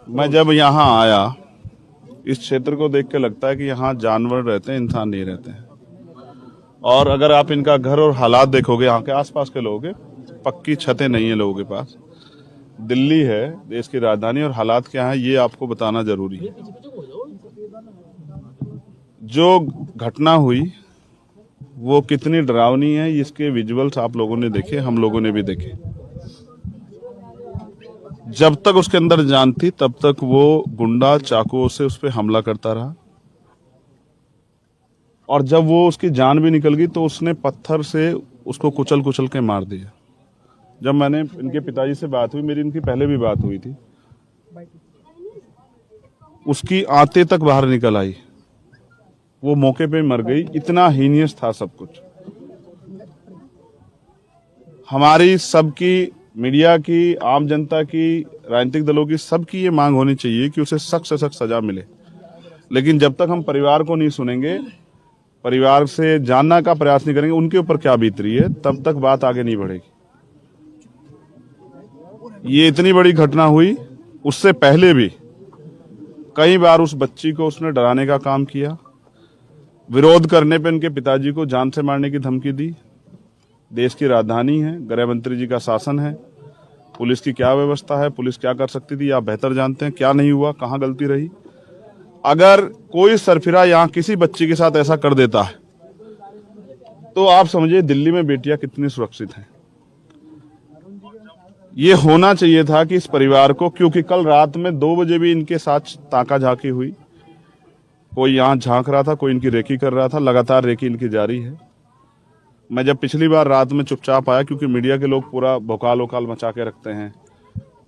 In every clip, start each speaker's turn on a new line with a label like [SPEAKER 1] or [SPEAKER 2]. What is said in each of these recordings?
[SPEAKER 1] मैं जब यहाँ आया, इस क्षेत्र को देख के लगता है कि यहाँ जानवर रहते हैं, इंसान नहीं रहते हैं। और अगर आप इनका घर और हालात देखोगे, यहाँ के आसपास के लोगों के, पक्की छतें नहीं है लोगों के पास। दिल्ली है देश की राजधानी, और हालात क्या है ये आपको बताना जरूरी है। जो घटना हुई वो कितनी डरावनी है, इसके विजुअल्स आप लोगों ने देखे, हम लोगों ने भी देखे। जब तक उसके अंदर जान थी तब तक वो गुंडा चाकुओं से उस पर हमला करता रहा, और जब वो उसकी जान भी निकल गई तो उसने पत्थर से उसको कुचल कुचल के मार दिया। जब मैंने इनके पिताजी से बात हुई, मेरी इनकी पहले भी बात हुई थी, उसकी आंतें तक बाहर निकल आई, वो मौके पे मर गई। इतना हीनियस था सब कुछ। हमारी सबकी, मीडिया की, आम जनता की, राजनीतिक दलों की, सबकी ये मांग होनी चाहिए कि उसे सख्त से सख्त सजा मिले। लेकिन जब तक हम परिवार को नहीं सुनेंगे, परिवार से जानने का प्रयास नहीं करेंगे उनके ऊपर क्या बीत रही है, तब तक बात आगे नहीं बढ़ेगी। ये इतनी बड़ी घटना हुई, उससे पहले भी कई बार उस बच्ची को उसने डराने का काम किया। विरोध करने पे उनके पिताजी को जान से मारने की धमकी दी। देश की राजधानी है, गृह मंत्री जी का शासन है, पुलिस की क्या व्यवस्था है, पुलिस क्या कर सकती थी आप बेहतर जानते हैं। क्या नहीं हुआ, कहां गलती रही। अगर कोई सरफिरा यहाँ किसी बच्ची के साथ ऐसा कर देता है तो आप समझिए दिल्ली में बेटियां कितनी सुरक्षित हैं। ये होना चाहिए था कि इस परिवार को, क्योंकि कल रात में 2 बजे भी इनके साथ ताका झाकी हुई। कोई यहाँ झांक रहा था, कोई इनकी रेकी कर रहा था, लगातार रेकी इनकी जारी है। मैं जब पिछली बार रात में चुपचाप आया, क्योंकि मीडिया के लोग पूरा भौकाल वकाल मचा के रखते हैं,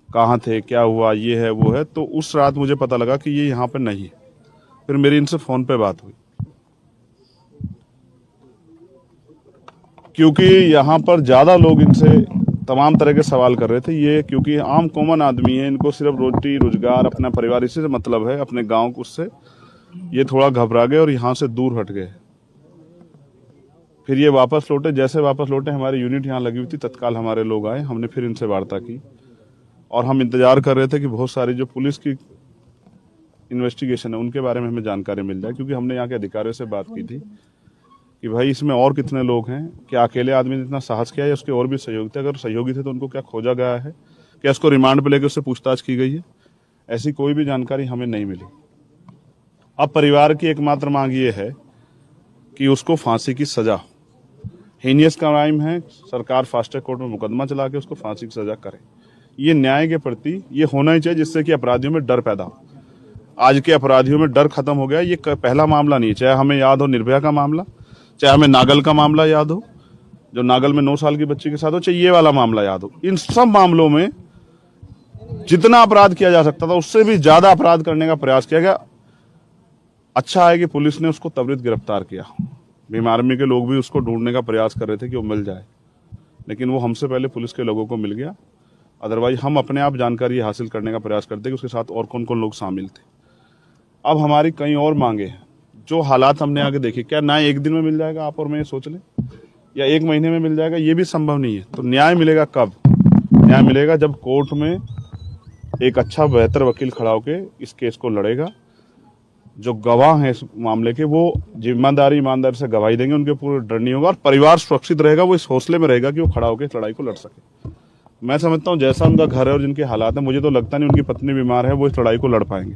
[SPEAKER 1] कहाँ थे, क्या हुआ, ये है वो है, तो उस रात मुझे पता लगा कि ये यहाँ पर नहीं है। फिर मेरी इनसे फोन पे बात हुई, क्योंकि यहाँ पर ज्यादा लोग इनसे तमाम तरह के सवाल कर रहे थे। ये क्योंकि आम कॉमन आदमी है, इनको सिर्फ रोटी रोजगार, अपना परिवार, इसी से मतलब है, अपने गांव को, उससे ये थोड़ा घबरा गए और यहाँ से दूर हट गए। फिर ये वापस लौटे। जैसे वापस लौटे, हमारी यूनिट यहाँ लगी हुई थी, तत्काल हमारे लोग आए, हमने फिर इनसे वार्ता की और हम इंतजार कर रहे थे कि बहुत सारी जो पुलिस की इन्वेस्टिगेशन है उनके बारे में हमें जानकारी मिल जाए, क्योंकि हमने यहाँ के अधिकारियों से बात की थी कि भाई इसमें और कितने लोग हैं, क्या अकेले आदमी ने इतना साहस किया है, उसके और भी सहयोगी थे, अगर सहयोगी थे तो उनको क्या खोजा गया है, क्या इसको रिमांड पे लेकर उससे पूछताछ की गई है। ऐसी कोई भी जानकारी हमें नहीं मिली। अब परिवार की एकमात्र मांग ये है कि उसको फांसी की सजा, हीनियस क्राइम है, सरकार फास्ट ट्रैक कोर्ट में मुकदमा चला के उसको फांसी की सजा करे। ये न्याय के प्रति ये होना ही चाहिए, जिससे कि अपराधियों में डर पैदा हो। आज के अपराधियों में डर खत्म हो गया। ये पहला मामला नहीं है, चाहे हमें याद हो निर्भया का मामला, चाहे हमें नागल का मामला याद हो, जो नागल में 9 साल की बच्ची के साथ हो, चाहे ये वाला मामला याद हो। इन सब मामलों में जितना अपराध किया जा सकता था उससे भी ज्यादा अपराध करने का प्रयास किया गया। अच्छा है कि पुलिस ने उसको त्वरित गिरफ्तार किया। भीम आर्मी के लोग भी उसको ढूंढने का प्रयास कर रहे थे कि वो मिल जाए, लेकिन वो हमसे पहले पुलिस के लोगों को मिल गया। अदरवाइज हम अपने आप जानकारी हासिल करने का प्रयास करते कि उसके साथ और कौन कौन लोग शामिल थे। अब हमारी कई और मांगे हैं। जो हालात हमने आगे देखे, क्या न्याय एक दिन में मिल जाएगा आप और मैं ये सोच लें, या 1 महीने में मिल जाएगा, ये भी संभव नहीं है। तो न्याय मिलेगा कब? न्याय मिलेगा जब कोर्ट में एक अच्छा बेहतर वकील खड़ा होकर इस केस को लड़ेगा। जो गवाह हैं इस मामले के, वो ईमानदारी से गवाही देंगे, उनके पूरे डर नहीं होगा और परिवार सुरक्षित रहेगा। वो इस हौसले में रहेगा कि वो खड़ा होकर इस लड़ाई को लड़ सके। मैं समझता हूँ जैसा उनका घर है और जिनके हालात हैं, मुझे तो लगता नहीं उनकी पत्नी बीमार है, वो इस लड़ाई को लड़ पाएंगे।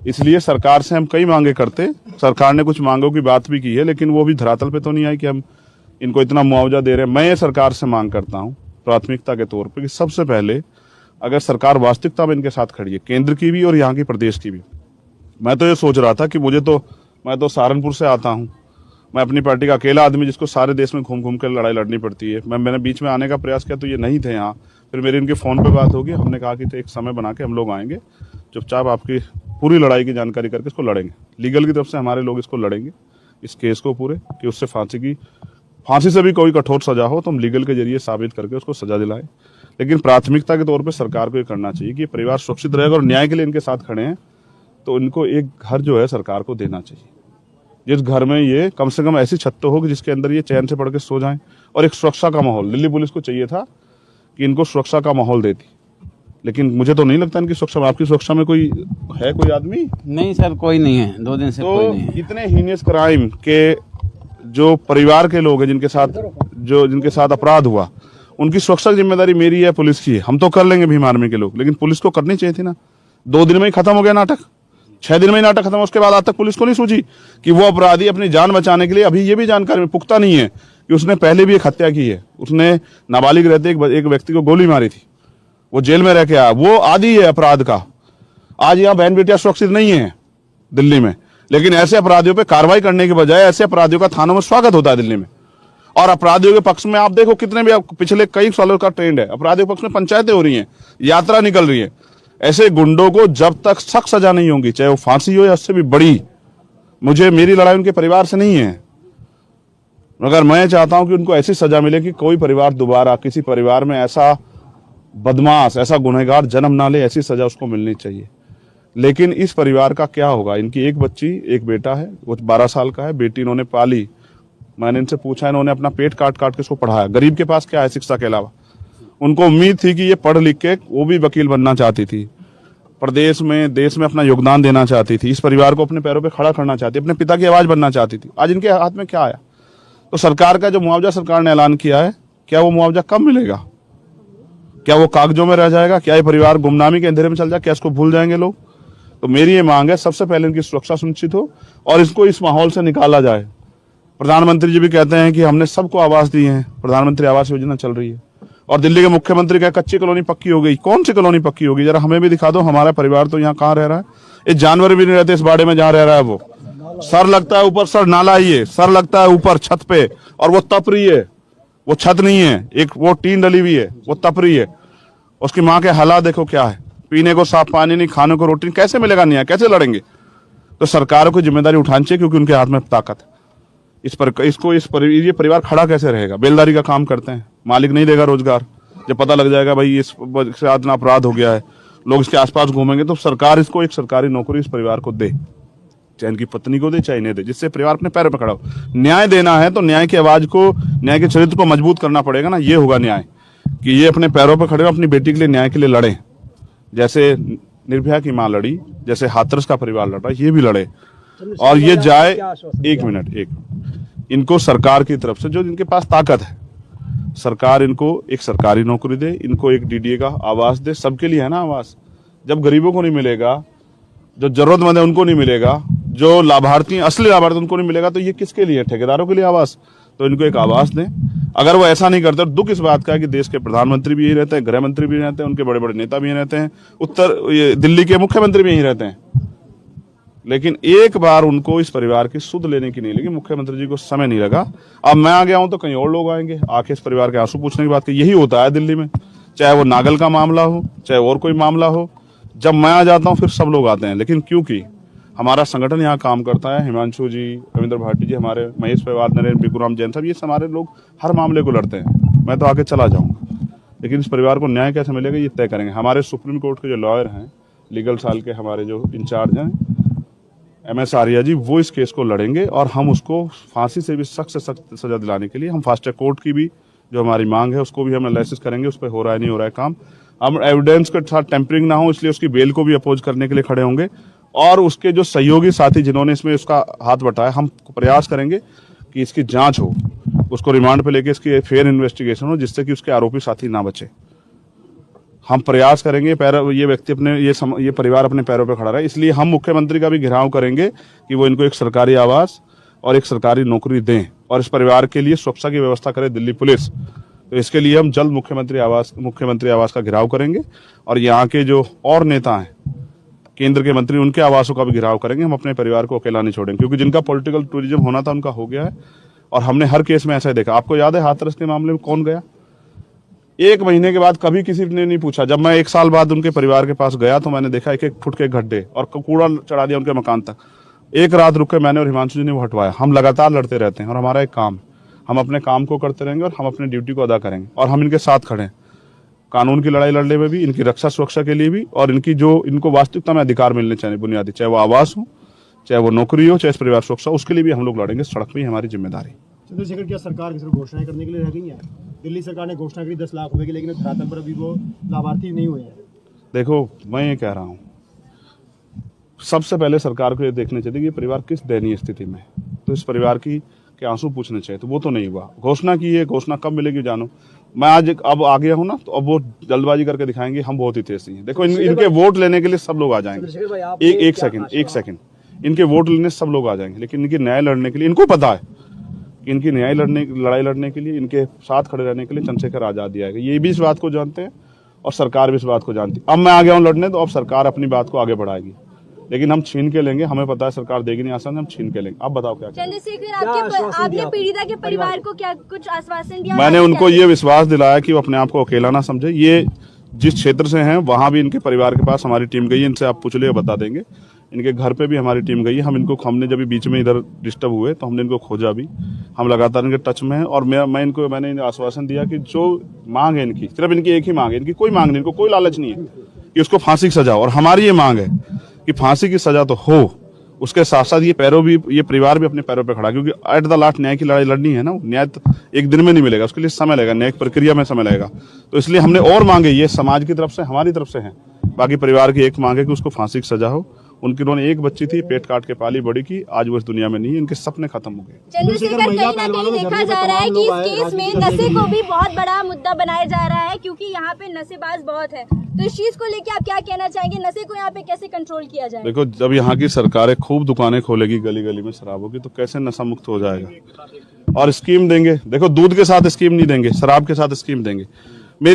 [SPEAKER 1] इसलिए सरकार से हम कई मांगे करते, सरकार ने कुछ मांगों की बात भी की है, लेकिन वो भी धरातल पे तो नहीं आई कि हम इनको इतना मुआवजा दे रहे हैं। मैं ये सरकार से मांग करता हूँ प्राथमिकता के तौर पे कि सबसे पहले अगर सरकार वास्तविकता में इनके साथ खड़ी है, केंद्र की भी और यहाँ की प्रदेश की भी। मैं तो ये सोच रहा था कि मैं तो सहारनपुर से आता हूँ, मैं अपनी पार्टी का अकेला आदमी जिसको सारे देश में घूम घूम कर लड़ाई लड़नी पड़ती है। मैंने बीच में आने का प्रयास किया तो ये नहीं थे यहाँ। फिर मेरी इनके फ़ोन पे बात होगी, हमने कहा कि एक समय बना के हम लोग आएंगे, चुपचाप आपकी पूरी लड़ाई की जानकारी करके इसको लड़ेंगे। लीगल की तरफ से हमारे लोग इसको लड़ेंगे, इस केस को पूरे, कि उससे फांसी से भी कोई कठोर सजा हो तो हम लीगल के जरिए साबित करके उसको सजा दिलाएं। लेकिन प्राथमिकता के तौर पर सरकार को ये करना चाहिए कि परिवार सुरक्षित रहेगा और न्याय के लिए इनके साथ खड़े हैं, तो इनको एक घर जो है सरकार को देना चाहिए, जिस घर में ये कम से कम ऐसी छत तो हो कि जिसके अंदर ये चैन से पढ़ के सो जाएं, और एक सुरक्षा का माहौल। दिल्ली पुलिस को चाहिए था कि इनको सुरक्षा का माहौल देती, लेकिन मुझे तो नहीं लगता इनकी सुरक्षा, आपकी सुरक्षा में कोई है, कोई आदमी?
[SPEAKER 2] नहीं सर, कोई नहीं है, 2 दिन से कोई नहीं
[SPEAKER 1] तो
[SPEAKER 2] है।
[SPEAKER 1] इतने हीनियस क्राइम के जो परिवार के लोग हैं, जिनके साथ अपराध हुआ, उनकी सुरक्षा की जिम्मेदारी मेरी है, पुलिस की है। हम तो कर लेंगे भीम आर्मी के लोग, लेकिन पुलिस को करनी चाहिए थी ना। 2 दिन में ही खत्म हो गया नाटक, 6 दिन में ही नाटक खत्म। उसके बाद आज तक पुलिस को नहीं सूझी कि वो अपराधी अपनी जान बचाने के लिए, अभी ये भी जानकारी में पुख्ता नहीं है कि उसने पहले भी एक हत्या की है। उसने नाबालिग रहते एक व्यक्ति को गोली मारी थी, वो जेल में रह के आया, वो आदी है अपराध का। आज यहाँ बहन बेटियां सुरक्षित नहीं है दिल्ली में, लेकिन ऐसे अपराधियों पे कार्रवाई करने के बजाय ऐसे अपराधियों का थानों में स्वागत होता है दिल्ली में। और अपराधियों के पक्ष में आप देखो कितने भी, पिछले कई सालों का ट्रेंड है, अपराधियों के पक्ष में पंचायतें हो रही हैं, यात्रा निकल रही है। ऐसे गुंडों को जब तक सख्त सजा नहीं होगी, चाहे वो फांसी हो या उससे भी बड़ी, मेरी लड़ाई उनके परिवार से नहीं है, मगर मैं चाहता हूं कि उनको ऐसी सजा मिले कि कोई परिवार दोबारा किसी परिवार में ऐसा बदमाश, ऐसा गुनहगार जन्म ना ले। ऐसी सजा उसको मिलनी चाहिए। लेकिन इस परिवार का क्या होगा? इनकी एक बच्ची, एक बेटा है, वो 12 साल का है, बेटी इन्होंने पाली। मैंने इनसे पूछा, इन्होंने अपना पेट काट काट के इसको पढ़ाया। गरीब के पास क्या है शिक्षा के अलावा? उनको उम्मीद थी कि ये पढ़ लिख के वो भी वकील बनना चाहती थी, प्रदेश में देश में अपना योगदान देना चाहती थी, इस परिवार को अपने पैरों पे खड़ा करना चाहती, अपने पिता की आवाज बनना चाहती थी। आज इनके हाथ में क्या आया? तो सरकार का जो मुआवजा सरकार ने ऐलान किया है, क्या वो मुआवजा कब मिलेगा? क्या वो कागजों में रह जाएगा? क्या ये परिवार गुमनामी के अंधेरे में चल जाए? क्या इसको भूल जाएंगे लोग? तो मेरी ये मांग है, सबसे पहले इनकी सुरक्षा सुनिश्चित हो और इसको इस माहौल से निकाला जाए। प्रधानमंत्री जी भी कहते हैं कि हमने सबको आवास दिए हैं, प्रधानमंत्री आवास योजना चल रही है, और दिल्ली के मुख्यमंत्री का कच्ची कॉलोनी पक्की हो गई। कौन सी कॉलोनी पक्की होगी? जरा हमें भी दिखा दो। हमारा परिवार तो यहाँ कहाँ रह रहा है? ये जानवर भी नहीं रहते इस बाड़े में जहाँ रह रहा है वो। सर लगता है ऊपर, सर नाला ही है, सर लगता है ऊपर छत पे, और वो तप रही है, वो छत नहीं है, एक वो टीन डली हुई है, वो तप रही है। उसकी माँ के हालात देखो क्या है, पीने को साफ पानी नहीं, खाने को रोटी, कैसे मिलेगा न्याय? कैसे लड़ेंगे? तो सरकार को जिम्मेदारी उठानी चाहिए, क्योंकि उनके हाथ में ताकत है। ये परिवार खड़ा कैसे रहेगा? बेलदारी का काम करते हैं, मालिक नहीं देगा रोजगार। जब पता लग जाएगा भाई इससे इतना अपराध हो गया है, लोग इसके आसपास घूमेंगे, तो सरकार इसको एक सरकारी नौकरी इस परिवार को दे, चाहे इनकी पत्नी को दे चाहे इन्हें दे, जिससे परिवार अपने पैरों पर खड़ा हो। न्याय देना है तो न्याय की आवाज को, न्याय के चरित्र को मजबूत करना पड़ेगा ना। ये होगा न्याय कि ये अपने पैरों पर खड़े हो, अपनी बेटी के लिए न्याय के लिए लड़े, जैसे निर्भया की मां लड़ी, जैसे हाथरस का परिवार लड़ा, ये भी लड़े। और ये जाए, एक मिनट, इनको सरकार की तरफ से जो इनके पास ताकत है, सरकार इनको एक सरकारी नौकरी दे, इनको एक डीडीए का आवास दे। सबके लिए है ना आवास। जब गरीबों को नहीं मिलेगा, जो जरूरतमंद है उनको नहीं मिलेगा, जो लाभार्थी असली लाभार्थी उनको नहीं मिलेगा, तो ये किसके लिए? ठेकेदारों के लिए आवास। तो इनको एक आवास दें। अगर वो ऐसा नहीं करते, दुख इस बात का है कि देश के प्रधानमंत्री भी यही रहते हैं, गृह मंत्री भी रहते हैं, उनके बड़े बड़े नेता भी यही रहते हैं, दिल्ली के मुख्यमंत्री भी यही रहते हैं, लेकिन एक बार उनको इस परिवार की सुध लेने की नहीं लगी। मुख्यमंत्री जी को समय नहीं लगा। अब मैं आ गया हूं तो कहीं और लोग आएंगे, आके इस परिवार के आंसू पूछने की बात की। यही होता है दिल्ली में, चाहे वो नागल का मामला हो, चाहे और कोई मामला हो। जब मैं आ जाता हूं फिर सब लोग आते हैं, लेकिन क्योंकि हमारा संगठन यहाँ काम करता है, हिमांशु जी, रविंद्र भाटी जी, हमारे महेश पवार, नरेंद्र बिकुराम जैन साहब, ये हमारे लोग हर मामले को लड़ते हैं। मैं तो आके चला जाऊंगा, लेकिन इस परिवार को न्याय कैसे मिलेगा ये तय करेंगे। हमारे सुप्रीम कोर्ट के जो लॉयर हैं, लीगल साल के हमारे जो इंचार्ज हैं MS आर्या जी, वो इस केस को लड़ेंगे और हम उसको फांसी से भी सख्त से सख्त सजा दिलाने के लिए हम फास्ट ट्रैक कोर्ट की भी जो हमारी मांग है उसको भी हम एनालिसिस करेंगे, उस पर हो रहा है नहीं हो रहा है काम। हम एविडेंस के साथ टेम्परिंग ना हो, इसलिए उसकी बेल को भी अपोज करने के लिए खड़े होंगे। और उसके जो सहयोगी साथी जिन्होंने इसमें उसका हाथ बटाया, हम प्रयास करेंगे कि इसकी जांच हो, उसको रिमांड पे लेके इसकी फेयर इन्वेस्टिगेशन हो, जिससे कि उसके आरोपी साथी ना बचे। हम प्रयास करेंगे ये व्यक्ति अपने ये परिवार अपने पैरों पर खड़ा रहे। इसलिए हम मुख्यमंत्री का भी घेराव करेंगे कि वो इनको एक सरकारी आवास और एक सरकारी नौकरी दें और इस परिवार के लिए सुरक्षा की व्यवस्था करे दिल्ली पुलिस। तो इसके लिए हम जल्द मुख्यमंत्री आवास का घेराव करेंगे और यहाँ के जो और नेता हैं, केंद्र के मंत्री, उनके आवासों का भी घेराव करेंगे। हम अपने परिवार को अकेला नहीं छोड़ेंगे, क्योंकि जिनका पॉलिटिकल टूरिज्म होना था उनका हो गया है। और हमने हर केस में ऐसा देखा। आपको याद है हाथरस के मामले में कौन गया? 1 महीने के बाद कभी किसी ने नहीं पूछा। जब मैं 1 साल बाद उनके परिवार के पास गया तो मैंने देखा 1-1 फुट के गड्ढे और कूड़ा चढ़ा दिया उनके मकान तक। 1 रात रुक के मैंने और हिमांशु जी ने वो हटवाया। हम लगातार लड़ते रहते हैं और हमारा एक काम, हम अपने काम को करते रहेंगे और हम अपनी ड्यूटी को अदा करेंगे और हम इनके साथ खड़े हैं, कानून की लड़ाई लड़ने में भी, इनकी रक्षा सुरक्षा के लिए भी, और इनको वास्तविकता में अधिकार मिलने चाहिए बुनियादी, चाहे वो आवास हो, चाहे वो नौकरी हो, चाहे परिवार सुरक्षा, उसके लिए भी हम लोग लड़ेंगे। सड़क पे ही हमारी जिम्मेदारी।
[SPEAKER 3] चंद्रशेखर, क्या सरकार की सिर्फ घोषणाएं करने के लिए रह गई है? दिल्ली सरकार ने घोषणा करी 10 लाख रुपए की, लेकिन धरातल पर अभी वो लाभार्थी नहीं हुए हैं।
[SPEAKER 1] देखो मैं ये कह रहा हूँ, सबसे पहले सरकार को ये देखना चाहिए कि ये परिवार किस दयनीय स्थिति में है, तो इस परिवार की के आंसू पूछने चाहिए, तो वो तो नहीं हुआ। घोषणा की है, घोषणा कब मिलेगी जानो। मैं आज अब आ गया हूँ ना, तो अब वो जल्दबाजी करके दिखाएंगे हम बहुत ही तेजी हैं। देखो इनके वोट लेने के लिए सब लोग आ जाएंगे। एक सेकंड इनके वोट लेने सब लोग आ जाएंगे, लेकिन इनके न्याय लड़ने के लिए इनको पता है कि इनकी लड़ाई लड़ने के लिए इनके साथ खड़े रहने के लिए चंद्रशेखर आजाद आएगा। ये भी इस बात को जानते हैं और सरकार भी इस बात को जानती है। अब मैं आ गया हूँ लड़ने, तो अब सरकार अपनी बात को आगे बढ़ाएगी, लेकिन हम छीन के लेंगे। हमें पता है सरकार देगी नहीं आसान, हम छीन के लेंगे। आप बताओ क्या
[SPEAKER 4] चंद्रशेखर, आपने पीड़िता के परिवार को क्या कुछ आश्वासन दिया?
[SPEAKER 1] मैंने उनको ये विश्वास दिलाया कि वो अपने आप को अकेला ना समझे। ये जिस क्षेत्र से हैं वहां भी इनके परिवार के पास हमारी टीम गई है, इनसे आप पूछ ले बता देंगे। इनके घर पे भी हमारी टीम गई है। हमने जब बीच में इधर डिस्टर्ब हुए तो हमने इनको खोजा भी। हम लगातार इनके टच में हैं और मैंने इन्हें आश्वासन दिया कि जो मांग है इनकी, सिर्फ इनकी एक ही मांग है, इनकी कोई मांग नहीं, इनको कोई लालच नहीं है कि उसको फांसी की सजा हो। और हमारी ये मांग है कि फांसी की सजा तो हो, उसके साथ साथ ये परिवार भी अपने पैरों पे खड़ा, क्योंकि एट द लास्ट न्याय की लड़ाई लड़नी है ना। न्याय एक दिन में नहीं मिलेगा, उसके लिए समय लगेगा, न्यायिक प्रक्रिया में समय लगेगा। तो इसलिए हमने और मांगे, ये समाज की तरफ से हमारी तरफ से है। बाकी परिवार की एक मांग है कि उसको फांसी की सजा हो। उन्होंने एक बच्ची थी, पेट काट के पाली बड़ी की, आज वो इस दुनिया में नहीं है। इनके सपने खत्म हो गए।
[SPEAKER 4] चंद्रशेखर, कहीं ना कहीं देखा जा रहा है कि इस केस में नशे को भी बहुत बड़ा मुद्दा बनाया जा रहा है, क्योंकि यहाँ पे नशेबाज बहुत है। तो इस चीज को लेकर आप क्या कहना चाहेंगे? नशे को यहाँ पे कैसे कंट्रोल किया जाए?
[SPEAKER 1] देखो, जब यहाँ की सरकारें खूब दुकानें खोलेगी गली गली में शराबों की, तो कैसे नशा मुक्त हो जाएगा। और स्कीम देंगे, देखो दूध के साथ स्कीम नहीं देंगे, शराब के साथ स्कीम देंगे।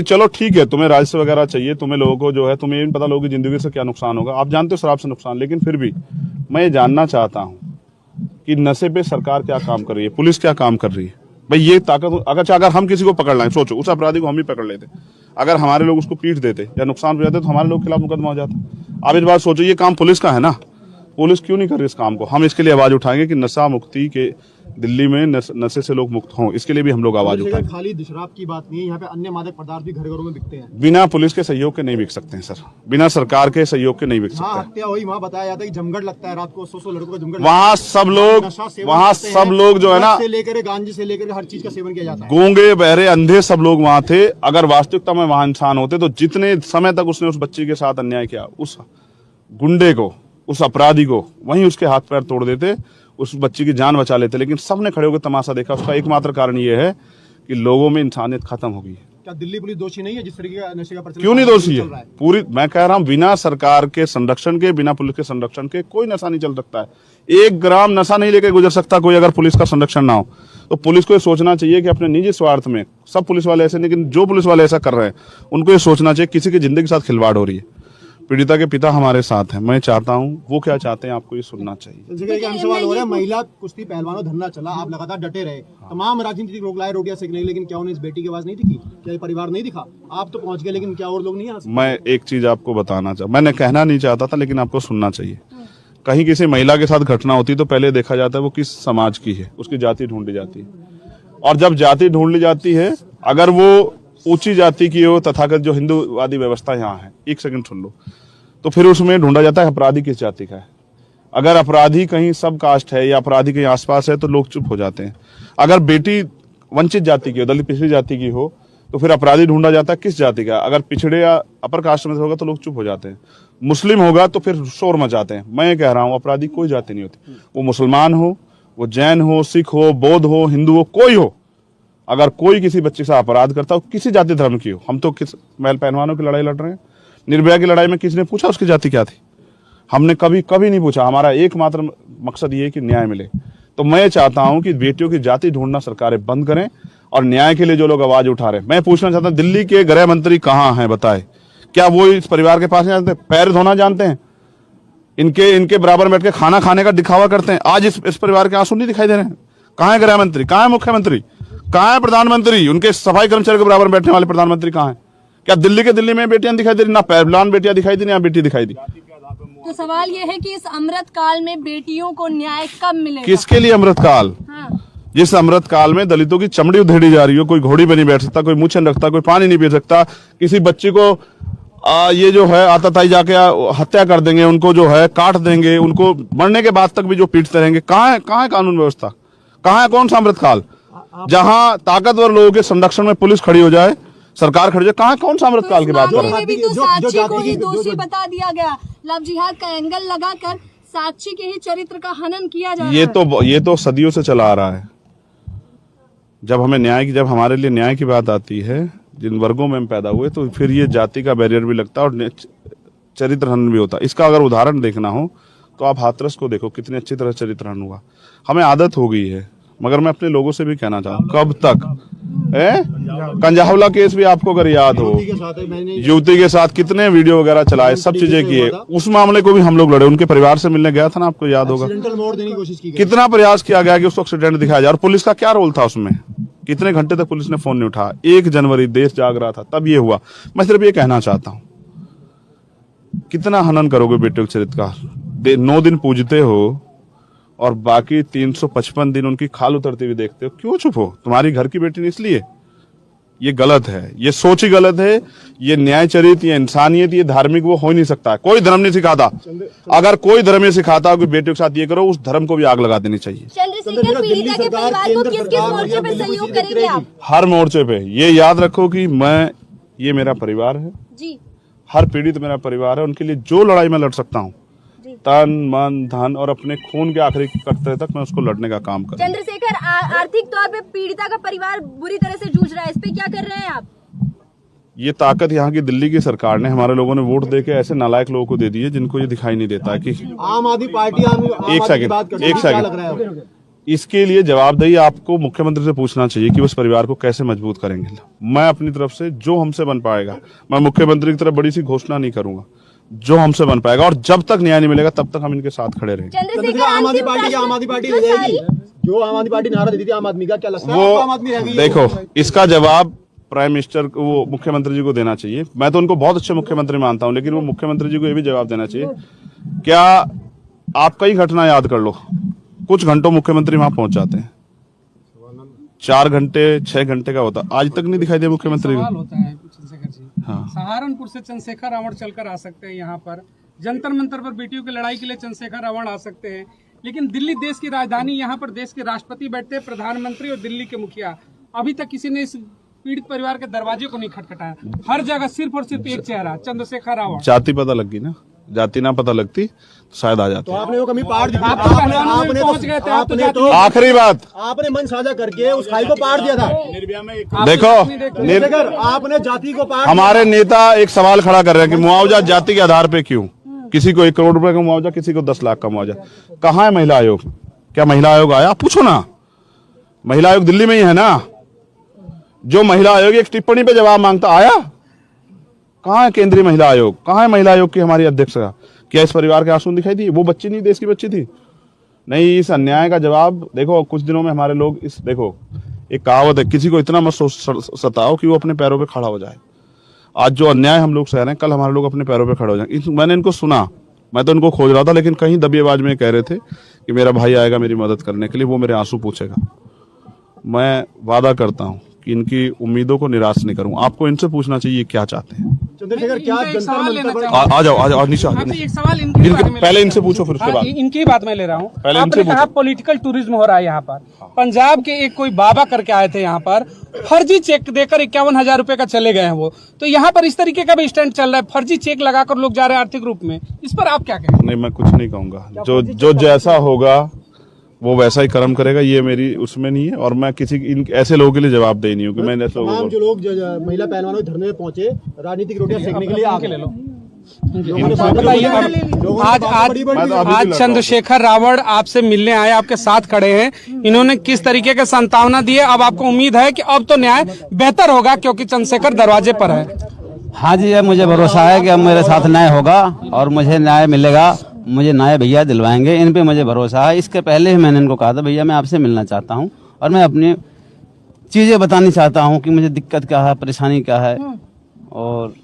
[SPEAKER 1] चलो ठीक है, तुम्हें राजस्व वगैरह चाहिए, तुम्हें लोगों को जो है, तुम्हें ये नहीं पता लोगों की जिंदगी से क्या नुकसान होगा। आप जानते हो शराब से नुकसान, लेकिन फिर भी मैं ये जानना चाहता हूँ कि नशे पे सरकार क्या काम कर रही है, पुलिस क्या काम कर रही है। भाई ये ताकत, अगर हम किसी को पकड़ लाएं, सोचो उस अपराधी को हम ही पकड़ लेते, अगर हमारे लोग उसको पीट देते या नुकसान हो जाते तो हमारे लोग के खिलाफ मुकदमा हो जाता। आप इस बात सोचो, ये काम पुलिस का है ना, पुलिस क्यों नहीं कर रही इस काम को। हम इसके लिए आवाज उठाएंगे कि नशा मुक्ति के दिल्ली में नशे से लोग मुक्त हों, इसके लिए भी हम लोग आवाज उठाएंगे।
[SPEAKER 3] खाली शराब की बात नहीं है, यहाँ पे अन्य मादक पदार्थ भी घर घरों में बिकते हैं।
[SPEAKER 1] बिना पुलिस के सहयोग के नहीं बिक सकते हैं सर, बिना सरकार के सहयोग के नहीं बिक सकते।
[SPEAKER 3] हत्या हुई, वहाँ बताया जाता है कि जमघट लगता है रात को, 100 लड़कों का जमघट।
[SPEAKER 1] वहाँ सब लोग जो है ना,
[SPEAKER 3] से लेकर गांजे से लेकर हर चीज का सेवन किया जाता है।
[SPEAKER 1] गूंगे बहरे अंधे सब लोग वहाँ थे। अगर वास्तविकता में वहाँ इंसान होते तो जितने समय तक उसने उस बच्ची के साथ अन्याय किया, उस गुंडे को, उस अपराधी को वहीं उसके हाथ पैर तोड़ देते, उस बच्ची की जान बचा लेते। लेकिन सबने खड़े होकर तमाशा देखा। उसका एकमात्र कारण ये है कि लोगों में इंसानियत खत्म हो गई है।
[SPEAKER 3] क्या दिल्ली पुलिस दोषी नहीं है जिस तरीके का नशे का प्रचलन?
[SPEAKER 1] क्यों नहीं दोषी है? पूरी, मैं कह रहा हूं, बिना सरकार के संरक्षण के, बिना पुलिस के संरक्षण के कोई नशा नहीं चल सकता है। 1 ग्राम नशा नहीं लेके गुजर सकता कोई, अगर पुलिस का संरक्षण ना हो। तो पुलिस को ये सोचना चाहिए कि अपने निजी स्वार्थ में, सब पुलिस वाले ऐसे, लेकिन जो पुलिस वाले ऐसा कर रहे हैं उनको ये सोचना चाहिए किसी की जिंदगी के साथ खिलवाड़ हो रही है। पीड़िता के पिता हमारे साथ हैं, मैं चाहता हूं वो क्या चाहते हैं आपको ये सुनना चाहिए।
[SPEAKER 3] सवाल हो रहा है, महिला कुश्ती पहलवानों धरना चला, आप लगातार डटे रहे, तमाम राजनीतिक लोग लाए रोटियां सेकने, लेकिन क्या उन्हें इस बेटी की आवाज नहीं दिखी? क्या ये परिवार नहीं दिखा? आप तो पहुंच गए, लेकिन क्या और लोग नहीं आ सकते?
[SPEAKER 1] मैं एक चीज आपको बताना मैंने कहना नहीं चाहता था, लेकिन आपको सुनना चाहिए। कहीं किसी महिला के साथ घटना होती तो पहले देखा जाता है वो किस समाज की है, उसकी जाति ढूंढी जाती है। और जब जाति ढूंढ ली जाती है, अगर वो ऊंची जाति की हो, तथाकथित जो हिंदूवादी व्यवस्था यहाँ है, एक सेकंड सुन लो, तो फिर उसमें ढूंढा जाता है अपराधी किस जाति का है। अगर अपराधी कहीं सब कास्ट है या अपराधी कहीं आसपास है तो लोग चुप हो जाते हैं। अगर बेटी वंचित जाति की हो, दलित पिछड़ी जाति की हो, तो फिर अपराधी ढूंढा जाता है किस जाति का। अगर पिछड़े या अपर कास्ट में होगा तो लोग चुप हो जाते हैं। मुस्लिम होगा तो फिर शोर मचाते हैं। मैं ये कह रहा हूँ, अपराधी कोई जाति नहीं होती, वो मुसलमान हो, वो जैन हो, सिख हो, बौद्ध हो, हिंदू हो, कोई हो। अगर कोई किसी बच्चे से अपराध करता हो, किसी जाति धर्म की हो, हम तो किस महल पहलवानों की लड़ाई लड़ रहे हैं, निर्भया की लड़ाई में किसने पूछा उसकी जाति क्या थी? हमने कभी नहीं पूछा। हमारा एकमात्र मकसद ये है कि न्याय मिले। तो मैं चाहता हूं कि बेटियों की जाति ढूंढना सरकारें बंद करें और न्याय के लिए जो लोग आवाज उठा रहे हैं। मैं पूछना चाहता हूं, दिल्ली के गृह मंत्री कहां हैं बताए? क्या वो इस परिवार के पास नहीं जानते? पैर धोना जानते हैं? इनके बराबर बैठ के खाना खाने का दिखावा करते हैं। आज इस परिवार के आंसू नहीं दिखाई दे रहे हैं। कहां है गृह मंत्री? कहां है मुख्यमंत्री? कहां है प्रधानमंत्री? उनके सफाई कर्मचारी के बराबर बैठने वाले प्रधानमंत्री कहां है? क्या दिल्ली में बेटियां दिखाई दे रही? ना पहलवान बेटियां दिखाई दी, ना बेटी दिखाई दी।
[SPEAKER 4] तो सवाल ये है कि इस अमृत काल में बेटियों को न्याय कब मिलेगा?
[SPEAKER 1] किसके लिए अमृत काल?
[SPEAKER 4] हाँ।
[SPEAKER 1] जिस अमृत काल में दलितों की चमड़ी उधेड़ी जा रही हो, कोई घोड़ी पे नहीं बैठ सकता, कोई मुँह रखता, कोई पानी नहीं पी सकता, किसी बच्ची को ये जो है आतताई जाके हत्या कर देंगे, उनको जो है काट देंगे, उनको मरने के बाद तक भी जो पीटते रहेंगे। कहाँ है कानून व्यवस्था? कहाँ है? कौन सा अमृत काल? जहां ताकतवर लोगों के संरक्षण में पुलिस खड़ी हो जाए, सरकार खड़ी है, कहाँ कौन सा अमृतकाल की बात कर रहे हैं?
[SPEAKER 5] में भी तो साक्षी को ही दोषी बता दिया गया। लव जिहाद का एंगल लगाकर साक्षी के ही चरित्र का हनन किया जा रहा है।
[SPEAKER 1] ये तो सदियों से चला आ रहा है। जब हमारे लिए न्याय की बात आती है, जिन वर्गों में हम पैदा हुए, तो फिर ये जाति का बैरियर भी लगता है और चरित्र हनन भी होता है। इसका अगर उदाहरण देखना हो तो आप हाथरस को देखो, कितनी अच्छी तरह चरित्र हनन हुआ। हमें आदत हो गई है, मगर मैं अपने लोगों से भी कहना चाहूँ, कब तक कंजावला केस भी आपको अगर याद हो, युवती के साथ कितने वीडियो वगैरह चलाए, सब चीजें किए, उस मामले को भी हम लोग लड़े। उनके परिवार से मिलने गया था ना, आपको याद होगा, कितना प्रयास किया गया कि उसको एक्सीडेंट दिखाया जाए। और पुलिस का क्या रोल था उसमें? कितने घंटे तक पुलिस ने फोन नहीं उठाया। 1 जनवरी देश जाग रहा था, तब ये हुआ। मैं सिर्फ ये कहना चाहता हूँ, कितना हनन करोगे बेटे के चरित्र का? 9 दिन पूजते हो और बाकी 355 दिन उनकी खाल उतरती हुई देखते हो, क्यों चुप हो? तुम्हारी घर की बेटी नहीं, इसलिए ये गलत है, ये सोच ही गलत है। ये न्याय चरित्र, ये इंसानियत, ये धार्मिक वो हो ही नहीं सकता। कोई धर्म नहीं सिखाता। अगर कोई धर्म ये सिखाता कि बेटे के साथ ये करो, उस धर्म को भी आग लगा देनी चाहिए।
[SPEAKER 4] चंद्रशेखर पीड़िता के परिवार को किस-किस मोर्चे पे सहयोग करेंगे आप?
[SPEAKER 1] हर मोर्चे पे। ये याद रखो कि ये मेरा परिवार है
[SPEAKER 4] जी,
[SPEAKER 1] हर पीड़ित मेरा परिवार है। उनके लिए जो लड़ाई मैं लड़ सकता हूँ, तन मन धन और अपने खून के आखिरी कतरे तक मैं उसको लड़ने का काम करूँ।
[SPEAKER 4] चंद्रशेखर, आर्थिक तौर पे पीड़िता का परिवार बुरी तरह से जूझ रहा है, इस पे क्या कर रहे हैं आप?
[SPEAKER 1] ये ताकत यहाँ की दिल्ली की सरकार ने, हमारे लोगों ने वोट देके ऐसे नालायक लोगों को दे दी है जिनको ये दिखाई नहीं देता है कि
[SPEAKER 3] आम आदमी पार्टी
[SPEAKER 1] एक सेकंड इसके लिए जवाबदेही आपको मुख्यमंत्री से पूछना चाहिए कि उस परिवार को कैसे मजबूत करेंगे। मैं अपनी तरफ से जो हमसे बन पाएगा, मैं मुख्यमंत्री की तरफ बड़ी सी घोषणा नहीं करूंगा, जो हमसे बन पाएगा। और जब तक न्याय नहीं मिलेगा तब तक हम इनके साथ खड़े रहेंगे।
[SPEAKER 3] आम आदमी पार्टी ले जाएगी, जो आम आदमी पार्टी नारा देती थी आम आदमी का, क्या लगता है आम आदमी रहेगी?
[SPEAKER 1] देखो, इसका जवाब प्राइम मिनिस्टर को, वो मुख्यमंत्री जी को देना चाहिए। मैं तो उनको बहुत अच्छे मुख्यमंत्री मानता हूं, लेकिन वो मुख्यमंत्री जी को ये भी जवाब देना चाहिए। क्या आप कई घटना याद कर लो, कुछ घंटों मुख्यमंत्री वहां पहुंच जाते हैं, 4 घंटे 6 घंटे का होता, आज तक नहीं दिखाई दिया मुख्यमंत्री
[SPEAKER 6] सवाल होता है चंद्रशेखर जी।
[SPEAKER 1] हाँ।
[SPEAKER 6] सहारनपुर से चंद्रशेखर रावण चलकर आ सकते हैं यहाँ पर, जंतर मंतर पर बेटियों की लड़ाई के लिए चंद्रशेखर रावण आ सकते हैं, लेकिन दिल्ली देश की राजधानी, यहाँ पर देश के राष्ट्रपति बैठते हैं, प्रधानमंत्री और दिल्ली के मुखिया। अभी तक किसी ने इस पीड़ित परिवार के दरवाजे को नहीं खटखटाया। हर जगह सिर्फ और सिर्फ एक चेहरा, चंद्रशेखर रावण।
[SPEAKER 1] जाति पता लग गई ना, जाति ना पता लगती तो शायद आ जाती।
[SPEAKER 3] तो आपने वो कमी पार दी,
[SPEAKER 6] आपने तो
[SPEAKER 1] आखिरी बात,
[SPEAKER 3] आपने मन साझा करके उस खाई को पार दिया था।
[SPEAKER 1] देखो,
[SPEAKER 3] आपने जाति को पार,
[SPEAKER 1] हमारे नेता एक सवाल खड़ा कर रहे हैं कि मुआवजा जाति के आधार पे क्यों? किसी को 1 करोड़ रुपए का मुआवजा, किसी को 10 लाख का मुआवजा। कहाँ है महिला आयोग? क्या महिला आयोग आया? पूछो ना, महिला आयोग दिल्ली में ही है ना। जो महिला आयोग एक टिप्पणी पे जवाब मांगता, आया? कहाँ है केंद्रीय महिला आयोग? कहाँ है महिला आयोग की हमारी अध्यक्ष? क्या इस परिवार के आंसू दिखाई दिए? वो बच्ची नहीं, देश की बच्ची थी। नहीं, इस अन्याय का जवाब देखो। कुछ दिनों में हमारे लोग देखो, एक कहावत है, किसी को इतना मत सताओ कि वो अपने पैरों पे खड़ा हो जाए। आज जो अन्याय हम लोग सह रहे हैं, कल हमारे लोग अपने पैरों पे खड़े हो जाएंगे। मैंने इनको सुना, मैं तो इनको खोज रहा था, लेकिन कहीं दबी आवाज में कह रहे थे कि मेरा भाई आएगा मेरी मदद करने के लिए, वो मेरे आंसू पूछेगा। मैं वादा करता हूँ कि इनकी उम्मीदों को निराश नहीं करूँ। आपको इनसे पूछना चाहिए क्या चाहते हैं।
[SPEAKER 3] चंद्रशेखर, क्या
[SPEAKER 1] आ जाओ निशा,
[SPEAKER 6] एक सवाल इनके बारे में
[SPEAKER 1] पहले इनसे पूछो, फिर उसके बाद
[SPEAKER 6] इनकी बात मैं ले रहा हूँ।
[SPEAKER 1] पहले
[SPEAKER 6] आपने
[SPEAKER 1] इनसे
[SPEAKER 6] कहा पॉलिटिकल टूरिज्म हो रहा है यहाँ पर। पंजाब के एक कोई बाबा करके आए थे यहाँ पर, फर्जी चेक देकर 51,000 रुपए का चले गए हैं वो। तो यहाँ पर इस तरीके का भी स्टैंड चल रहा है, फर्जी चेक लगाकर लोग जा रहे हैं आर्थिक रूप में। इस पर आप क्या कहेंगे?
[SPEAKER 1] नहीं, मैं कुछ नहीं कहूंगा। जो जैसा होगा वो वैसा ही कर्म करेगा, ये मेरी उसमें नहीं है। और मैं किसी ऐसे लोगों के लिए जवाबदेही नहीं हूँ कि मैं ऐसे लोगों को।
[SPEAKER 3] जो लोग महिला पहलवानों के धरने में पहुंचे, राजनीतिक रोटियां सेकने के लिए आगे ले लो।
[SPEAKER 6] आज चंद्रशेखर रावण आपसे मिलने आए, आपके साथ खड़े हैं, इन्होंने किस तरीके के सांत्वना दिए? अब आपको उम्मीद है कि अब तो न्याय बेहतर होगा क्योंकि चंद्रशेखर दरवाजे पर है?
[SPEAKER 2] हाँ जी, मुझे भरोसा है कि अब मेरे साथ न्याय होगा और मुझे न्याय मिलेगा। मुझे न्याय भैया दिलवाएंगे, इन पे मुझे भरोसा है। इसके पहले ही मैंने इनको कहा था, भैया मैं आपसे मिलना चाहता हूँ और मैं अपनी चीजें बतानी चाहता हूँ कि मुझे दिक्कत क्या है, परेशानी क्या है। और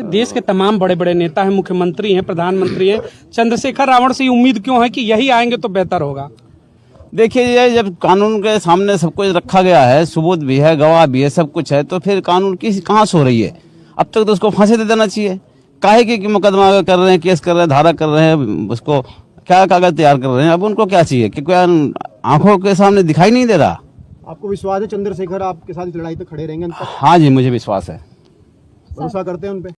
[SPEAKER 6] देश के तमाम बड़े बड़े नेता हैं, मुख्यमंत्री हैं, प्रधानमंत्री हैं, चंद्रशेखर रावण से उम्मीद क्यों है कि यही आएंगे तो बेहतर होगा?
[SPEAKER 2] देखिए, ये जब कानून के सामने सब कुछ रखा गया है, सबूत भी है, गवाह भी है, सब कुछ है, तो फिर कानून की कहाँ सो रही है? अब तक तो उसको फांसी दे देना चाहिए। काहे कि मुकदमा कर रहे हैं, केस कर रहे हैं, धारा कर रहे हैं, उसको क्या कागज तैयार कर रहे हैं। अब उनको क्या चाहिए कि कोई आंखों के सामने दिखाई नहीं दे रहा?
[SPEAKER 3] आपको विश्वास है चंद्रशेखर आपके साथ इस लड़ाई तक खड़े रहेंगे अंत तक?
[SPEAKER 2] हाँ जी, मुझे विश्वास है।
[SPEAKER 3] भरोसा करते हैं उन पे?